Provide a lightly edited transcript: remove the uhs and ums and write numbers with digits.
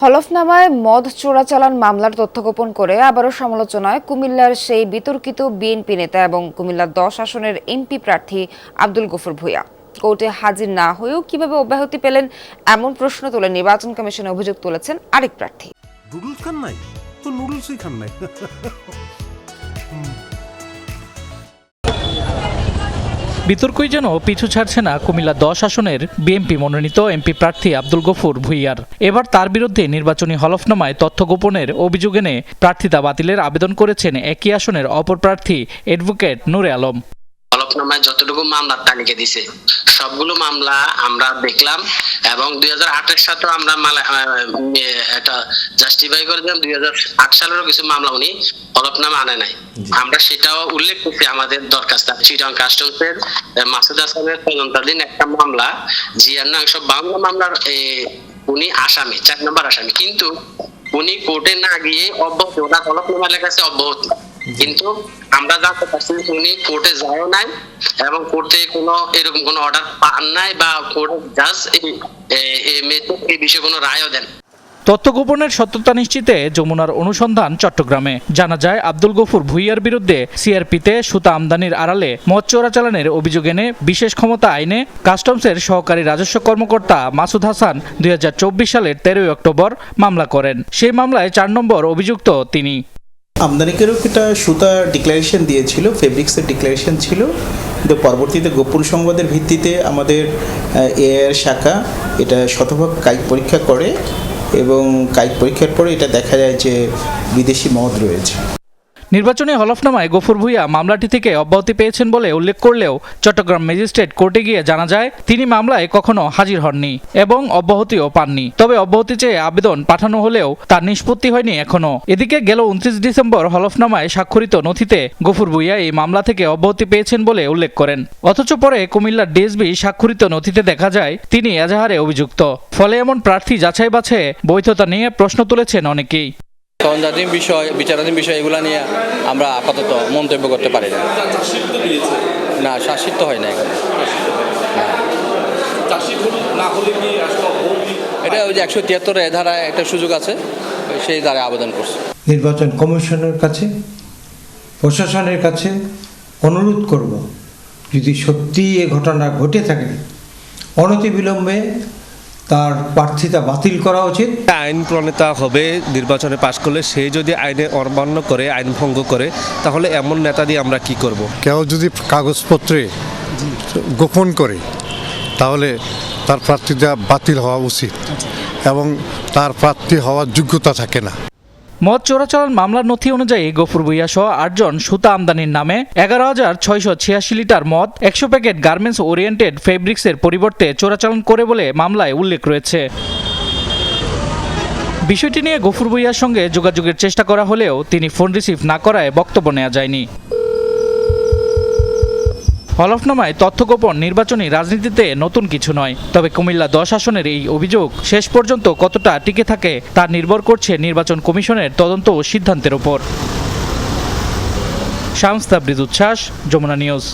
হলফনামায় মদ চোরাচালান মামলার তথ্য গোপন করে আবারও সমালোচনায় কুমিল্লার সেই বিতর্কিত বিএনপি নেতা এবং কুমিল্লা ১০ আসনের এমপি প্রার্থী আব্দুল গফুর ভূঁইয়া। কোর্টে হাজির না হয়েও কিভাবে অব্যাহতি পেলেন এমন প্রশ্ন তুলে নির্বাচন কমিশনে অভিযোগ তুলেছেন আরেক প্রার্থী। নুডলস খান নাই তো নুডলসই খান নাই। বিতর্কই যেন পিছু ছাড়ছে না কুমিল্লা ১০ আসনের বিএনপি মনোনীত এমপি প্রার্থী আব্দুল গফুর ভূঁইয়ার। এবার তার বিরুদ্ধে নির্বাচনী হলফনামায় তথ্য গোপনের অভিযোগ এনে প্রার্থিতা বাতিলের আবেদন করেছেন একই আসনের অপর প্রার্থী অ্যাডভোকেট নূরে আলম। হলফনামায় যতটুকু মামলার তালিকা দিছে সবগুলো মামলা আমরা দেখলাম এবং 2008 সালেও আমরা এটা জাস্টিফাই করে দিলাম। 2008 সালেরও কিছু মামলা উনি হলফনামা আনে নাই, আমরা সেটাও উল্লেখ করছি আমাদের দরখাস্ত। চিটাগং কাস্টমসের মাসুদ হাসানের তদন্তাধীন একটা মামলা জিআর 52 মামলার উনি আসামি, 4 নম্বর আসামি, কিন্তু উনি কোর্টে না গিয়ে অব্যাহতি, ওনার হলফনামা লেখা আছে অব্যাহতি, কিন্তু আমরা জানতে পারছি উনি কোর্টে যায়ও নাই এবং কোর্টে কোনো এরকম কোনো অর্ডার পান নাই বা কোর্ট জাজ এই বিষয়ে কোনো রায়ও দেন। তথ্য গোপনের সত্যতা নিশ্চিতে যমুনার অনুসন্ধান চট্টগ্রামে জানা যায় আব্দুল গফুর ভূঁইয়ার বিরুদ্ধে সিআরপিতে সুতা আমদানির আড়ালে মদ চোরাচালানের অভিযোগ এনে বিশেষ ক্ষমতা আইনে কাস্টমসের সহকারী রাজস্ব কর্মকর্তা মাসুদ হাসান 2024 সালের 13 অক্টোবর মামলা করেন। সেই মামলায় 4 নম্বর অভিযুক্ত তিনি। আমদানিকারক এটা সুতা ডিক্লারেশন দিয়েছিল, ফেব্রিক্সের ডিক্লারেশন ছিল, কিন্তু পরবর্তীতে গোপন সংবাদের ভিত্তিতে আমাদের এআর শাখা এটা শতভাগ কায়িক পরীক্ষা করে এবং কায়িক পরীক্ষার পরে এটা দেখা যায় যে বিদেশি মদ রয়েছে। নির্বাচনী হলফনামায় গফুর ভূঁইয়া মামলাটি থেকে অব্যাহতি পেয়েছেন বলে উল্লেখ করলেও চট্টগ্রাম ম্যাজিস্ট্রেট কোর্টে গিয়ে জানা যায় তিনি মামলায় কখনো হাজির হননি এবং অব্যাহতিও পাননি। তবে অব্যাহতি চেয়ে আবেদন পাঠানো হলেও তার নিষ্পত্তি হয়নি এখনো। এদিকে গেল 29 ডিসেম্বর হলফনামায় স্বাক্ষরিত নথিতে গফুর ভূঁইয়া এই মামলা থেকে অব্যাহতি পেয়েছেন বলে উল্লেখ করেন। অথচ পরে কুমিল্লার ডিএসবি স্বাক্ষরিত নথিতে দেখা যায় তিনি এজাহারে অভিযুক্ত। ফলে এমন প্রার্থী যাচাই বাছাই বৈধতা নিয়ে প্রশ্ন তুলেছেন অনেকেই। তদন্তাধীন বিষয়, বিচারাধীন বিষয় এগুলো নিয়ে আমরা আপাতত মন্তব্য করতে পারি না। না, শাসিত তো হয় না এখানে। এটা ওই যে 173 এ ধারায় একটা সুযোগ আছে, সেই ধারায় আবেদন করছে। নির্বাচন কমিশনের কাছে, প্রশাসনের কাছে অনুরোধ করব, যদি সত্যি এ ঘটনা ঘটে থাকে অনতিবিলম্বে তার প্রার্থিতা বাতিল করা উচিত। আইন প্রণেতা হবে নির্বাচনে পাশ করলে সে যদি আইনে অমান্য করে, আইন ভঙ্গ করে, তাহলে এমন নেতা দিয়ে আমরা কি করব? কেউ যদি কাগজপত্রে গোপন করে তাহলে তার প্রার্থীতা বাতিল হওয়া উচিত এবং তার প্রার্থী হওয়ার যোগ্যতা থাকে না। মদ চোরাচালান মামলার নথি অনুযায়ী গফুর ভূঁইয়া সহ 8 জন সুতা আমদানির নামে 11,686 লিটার মদ, 100 প্যাকেট গার্মেন্টস ওরিয়েন্টেড ফেব্রিক্সের পরিবর্তে চোরাচালান করে বলে মামলায় উল্লেখ রয়েছে। বিষয়টি নিয়ে গফুর ভূঁইয়ার সঙ্গে যোগাযোগের চেষ্টা করা হলেও তিনি ফোন রিসিভ না করায় বক্তব্য নেওয়া যায়নি। হলফনামায় তথ্য গোপন নির্বাচনী রাজনীতিতে নতুন কিছু নয়, তবে কুমিল্লা 10 আসনের এই অভিযোগ শেষ পর্যন্ত কতটা টিকে থাকে তা নির্ভর করছে নির্বাচন কমিশনের তদন্ত ও সিদ্ধান্তের উপর। শামস তাবরিজ উচ্ছ্বাস, যমুনা নিউজ।